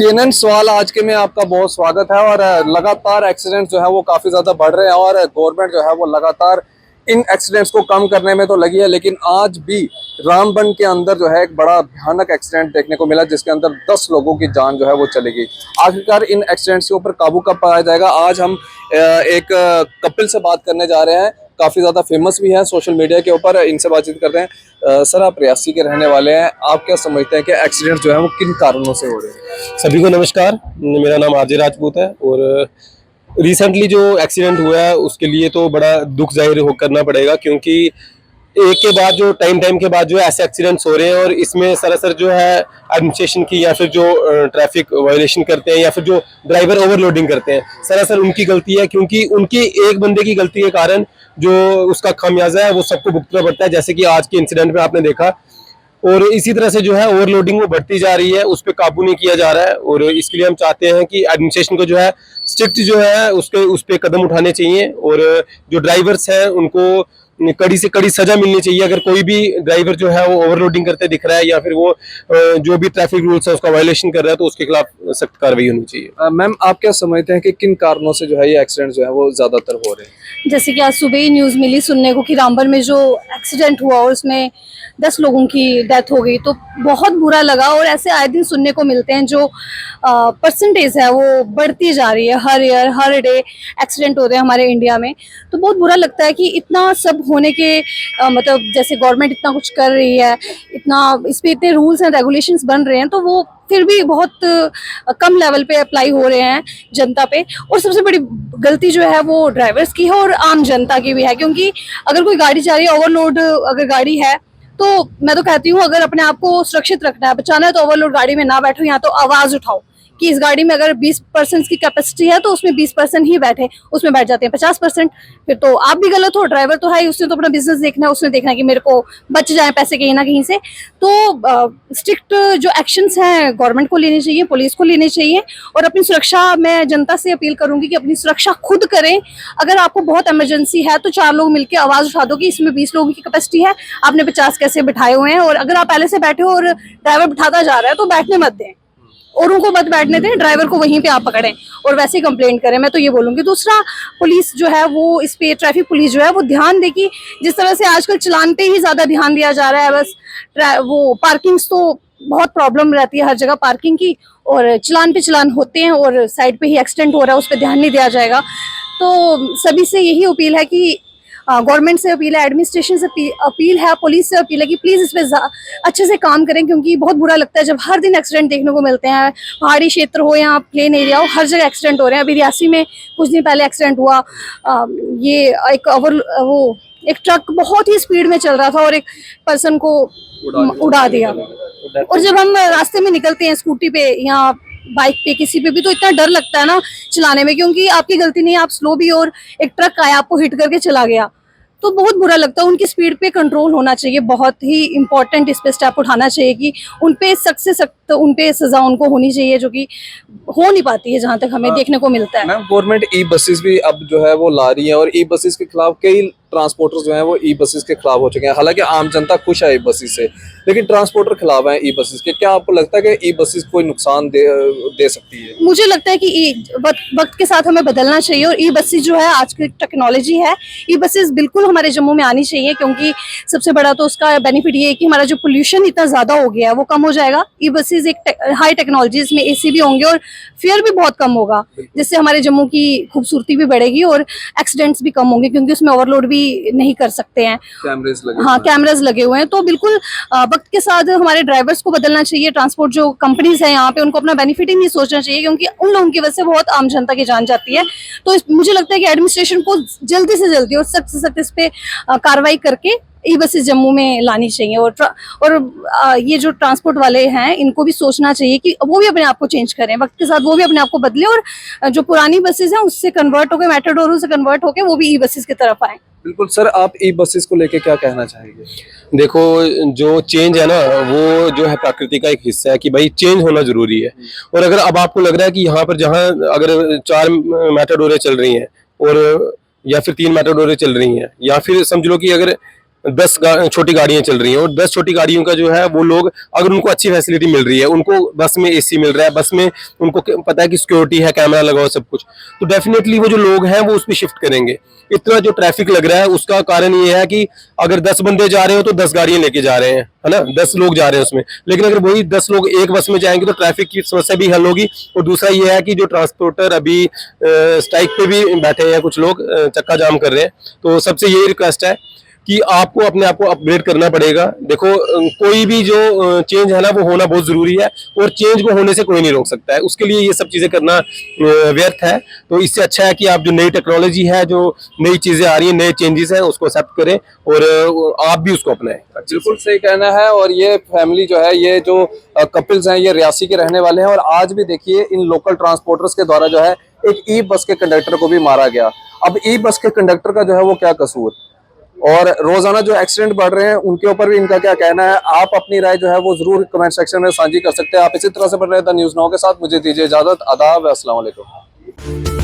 TNN सवाल आज के में आपका बहुत स्वागत है। और लगातार एक्सीडेंट जो है वो काफ़ी ज़्यादा बढ़ रहे हैं और गवर्नमेंट जो है वो लगातार इन एक्सीडेंट्स को कम करने में तो लगी है, लेकिन आज भी रामबन के अंदर जो है एक बड़ा भयानक एक्सीडेंट देखने को मिला जिसके अंदर 10 लोगों की जान जो है वो चली गई। आखिरकार इन एक्सीडेंट्स के ऊपर काबू कब पाया जाएगा, आज हम एक कपिल से बात करने जा रहे हैं, काफ़ी ज़्यादा फेमस भी है सोशल मीडिया के ऊपर। इनसे बातचीत करते हैं। सर, आप रियासी के रहने वाले हैं, आप क्या समझते हैं कि एक्सीडेंट जो है वो किन कारणों से हो रहे हैं? सभी को नमस्कार, मेरा नाम आरजे राजपूत है और रिसेंटली जो एक्सीडेंट हुआ है उसके लिए तो बड़ा दुख जाहिर करना पड़ेगा, क्योंकि एक के बाद जो टाइम के बाद जो है ऐसे एक्सीडेंट्स हो रहे हैं और इसमें सरासर जो है एडमिनिस्ट्रेशन की या फिर जो ट्रैफिक वायलेशन करते हैं या फिर जो ड्राइवर ओवरलोडिंग करते हैं, सरासर उनकी गलती है, क्योंकि उनकी एक बंदे की गलती के कारण जो उसका खामियाजा है वो सबको भुगतना पड़ता है, जैसे कि आज के इंसिडेंट में आपने देखा। और इसी तरह से जो है ओवरलोडिंग वो बढ़ती जा रही है, उस पर काबू नहीं किया जा रहा है और इसके लिए हम चाहते हैं कि एडमिनिस्ट्रेशन को जो है स्ट्रिक्ट जो है उस पर कदम उठाने चाहिए और जो ड्राइवर्स हैं उनको कड़ी से कड़ी सजा मिलनी चाहिए। अगर कोई भी ड्राइवर जो है वो ओवरलोडिंग करते दिख रहा है या फिर वो जो भी ट्रैफिक रूल्स है उसका वायलेशन कर रहा है तो उसके खिलाफ सख्त कार्रवाई होनी चाहिए। मैम, आप क्या समझते हैं कि किन कारणों से जो है ये एक्सीडेंट जो है वो ज़्यादातर हो रहे हैं? जैसे कि आज सुबह ही न्यूज़ मिली सुनने को कि रामबन में जो एक्सीडेंट हुआ और उसमें 10 लोगों की डेथ हो गई, तो बहुत बुरा लगा। और ऐसे आए दिन सुनने को मिलते हैं, जो परसेंटेज है वो बढ़ती जा रही है, हर ईयर हर डे एक्सीडेंट हो रहे हैं हमारे इंडिया में। तो बहुत बुरा लगता है कि इतना सब होने के मतलब जैसे गवर्नमेंट इतना कुछ कर रही है, इतना इस पे इतने रूल्स एंड रेगुलेशंस बन रहे हैं, तो वो फिर भी बहुत कम लेवल पे अप्लाई हो रहे हैं जनता पे। और सबसे बड़ी गलती जो है वो ड्राइवर्स की है और आम जनता की भी है, क्योंकि अगर कोई गाड़ी जा रही है, ओवरलोड अगर गाड़ी है, तो मैं तो कहती हूँ अगर अपने आप को सुरक्षित रखना है, बचाना है, तो ओवरलोड गाड़ी में ना बैठो, या तो आवाज उठाओ कि इस गाड़ी में अगर 20% की कैपेसिटी है तो उसमें 20% ही बैठे, उसमें बैठ जाते हैं 50%, फिर तो आप भी गलत हो। ड्राइवर तो है, उसने तो अपना बिजनेस देखना है, उसने देखना है कि मेरे को बच जाए पैसे कहीं ना कहीं से। तो स्ट्रिक्ट जो एक्शंस हैं गवर्नमेंट को लेने चाहिए, पुलिस को लेने चाहिए। और अपनी सुरक्षा मैं जनता से अपील करूंगी कि अपनी सुरक्षा खुद करें। अगर आपको बहुत इमरजेंसी है तो 4 लोग मिलकर आवाज उठा दो कि इसमें 20 लोगों की कैपेसिटी है, आपने 50 कैसे बिठाए हुए हैं। और अगर आप पहले से बैठे हो और ड्राइवर बिठाता जा रहा है तो बैठने मत दें, औरों को मत बैठने दें, ड्राइवर को वहीं पे आप पकड़ें और वैसे ही कंप्लेंट करें। मैं तो ये बोलूंगी। दूसरा, पुलिस जो है वो इस पे, ट्रैफिक पुलिस जो है वो ध्यान दे कि जिस तरह से आजकल चलान पे ही ज्यादा ध्यान दिया जा रहा है, बस वो पार्किंग्स तो बहुत प्रॉब्लम रहती है हर जगह पार्किंग की, और चलान पे चलान होते हैं और साइड पे ही एक्सीडेंट हो रहा है, उस पर ध्यान नहीं दिया जाएगा। तो सभी से यही अपील है कि गवर्नमेंट से अपील है, एडमिनिस्ट्रेशन से अपील है, पुलिस से अपील है कि प्लीज़ इस पे अच्छे से काम करें, क्योंकि बहुत बुरा लगता है जब हर दिन एक्सीडेंट देखने को मिलते हैं। पहाड़ी क्षेत्र हो या प्लेन एरिया हो, हर जगह एक्सीडेंट हो रहे हैं। अभी रियासी में कुछ दिन पहले एक्सीडेंट हुआ, ये एक ट्रक बहुत ही स्पीड में चल रहा था और एक पर्सन को उड़ा दिया। और जब हम रास्ते में निकलते हैं स्कूटी पे या बाइक पे किसी पे भी, तो इतना डर लगता है ना चलाने में, क्योंकि आपकी गलती नहीं है, आप स्लो भी, और एक ट्रक आया आपको हिट करके चला गया, तो बहुत बुरा लगता है। उनकी स्पीड पे कंट्रोल होना चाहिए, बहुत ही इंपॉर्टेंट इस पे स्टेप उठाना चाहिए कि उन पे सख्त से सख्त उन पे सजा उनको होनी चाहिए, जो कि हो नहीं पाती है जहां तक हमें देखने को मिलता है। मैम, गवर्नमेंट ई बसेस भी अब जो है वो ला रही है और ई बसेस के खिलाफ कई ट्रांसपोर्टर्स जो हैं वो ई बसेस के खिलाफ हो चुके हैं। हालांकि आम जनता खुश है ई बसेस से, लेकिन ट्रांसपोर्टर खिलाफ है ई बसेस के। क्या आपको लगता है कि ई बसेस कोई नुकसान दे सकती है? मुझे लगता है कि वक्त के साथ हमें बदलना चाहिए और ई बसेस जो है आज की टेक्नोलॉजी है, ई बसेस बिल्कुल हमारे जम्मू में आनी चाहिए, क्योंकि सबसे बड़ा तो उसका बेनिफिट ये है कि हमारा जो पोल्यूशन इतना ज्यादा हो गया है वो कम हो जाएगा। ई बसेस एक हाई टेक्नोलॉजी, इसमें एसी भी होंगे और फेयर भी बहुत कम होगा, जिससे हमारे जम्मू की खूबसूरती भी बढ़ेगी और एक्सीडेंट्स भी कम होंगे, क्योंकि उसमें ओवरलोड भी नहीं कर सकते हैं, कैमरास लगे हुए हैं। तो बिल्कुल वक्त के साथ हमारे ड्राइवर्स को बदलना चाहिए। ट्रांसपोर्ट जो कंपनीज हैं यहाँ पे, उनको अपना बेनिफिट ही नहीं सोचना चाहिए, क्योंकि उन लोगों की वजह से बहुत आम जनता की जान जाती है। तो मुझे लगता है कि एडमिनिस्ट्रेशन को जल्दी से जल्दी और सख्त से सख्त इस पे कार्रवाई करके ई बसेस जम्मू में लानी चाहिए। और ये जो ट्रांसपोर्ट वाले हैं इनको भी सोचना चाहिए कि वो भी अपने आप को चेंज करें, वक्त के साथ वो भी अपने आप को बदले और जो पुरानी बसेस हैं उससे कन्वर्ट होकर, मेट्रोडोरों से कन्वर्ट होकर वो भी ई बसेस की तरफ आए। बिल्कुल सर, आप ई बसेस को लेके क्या कहना चाहेंगे? देखो, जो चेंज है ना वो जो है प्रकृति का एक हिस्सा है कि भाई चेंज होना जरूरी है। और अगर अब आपको लग रहा है कि यहाँ पर जहाँ अगर 4 मेटाडोरें चल रही हैं और या फिर 3 मेटाडोरें चल रही हैं, या फिर समझ लो कि अगर 10 छोटी गाड़ियां चल रही हैं और 10 छोटी गाड़ियों का जो है वो लोग, अगर उनको अच्छी फैसिलिटी मिल रही है, उनको बस में एसी मिल रहा है, बस में उनको पता है कि सिक्योरिटी है, कैमरा लगा हो, सब कुछ, तो डेफिनेटली वो जो लोग हैं वो उस पर शिफ्ट करेंगे। इतना जो ट्रैफिक लग रहा है उसका कारण ये है कि अगर 10 बंदे जा रहे हो तो 10 गाड़ियां लेके जा रहे हैं, है ना, 10 लोग जा रहे हैं उसमें, लेकिन अगर वही 10 लोग एक बस में जाएंगे तो ट्रैफिक की समस्या भी हल होगी। और दूसरा ये है कि जो ट्रांसपोर्टर अभी स्ट्राइक पे भी बैठे हैं, कुछ लोग चक्का जाम कर रहे हैं, तो सबसे यही रिक्वेस्ट है कि आपको अपने आप को अपग्रेड करना पड़ेगा। देखो कोई भी जो चेंज है ना वो होना बहुत जरूरी है, और चेंज को होने से कोई नहीं रोक सकता है, उसके लिए ये सब चीजें करना व्यर्थ है। तो इससे अच्छा है कि आप जो नई टेक्नोलॉजी है, जो नई चीजें आ रही हैं, नए चेंजेस हैं, उसको एक्सेप्ट करें और आप भी उसको अपनाएं। बिल्कुल सही कहना है। और ये फैमिली जो है, ये जो कपल्स हैं, ये रियासी के रहने वाले हैं, और आज भी देखिए इन लोकल ट्रांसपोर्टर्स के द्वारा जो है एक ई बस के कंडक्टर को भी मारा गया। अब ई बस के कंडक्टर का जो है वो क्या कसूर, और रोजाना जो एक्सीडेंट बढ़ रहे हैं उनके ऊपर भी इनका क्या कहना है, आप अपनी राय जो है वो जरूर कमेंट सेक्शन में साझी कर सकते हैं। आप इसी तरह से बन रहे थे न्यूज़ नाउ के साथ, मुझे दीजिए इजाजत, आदाब, अस्सलाम वालेकुम।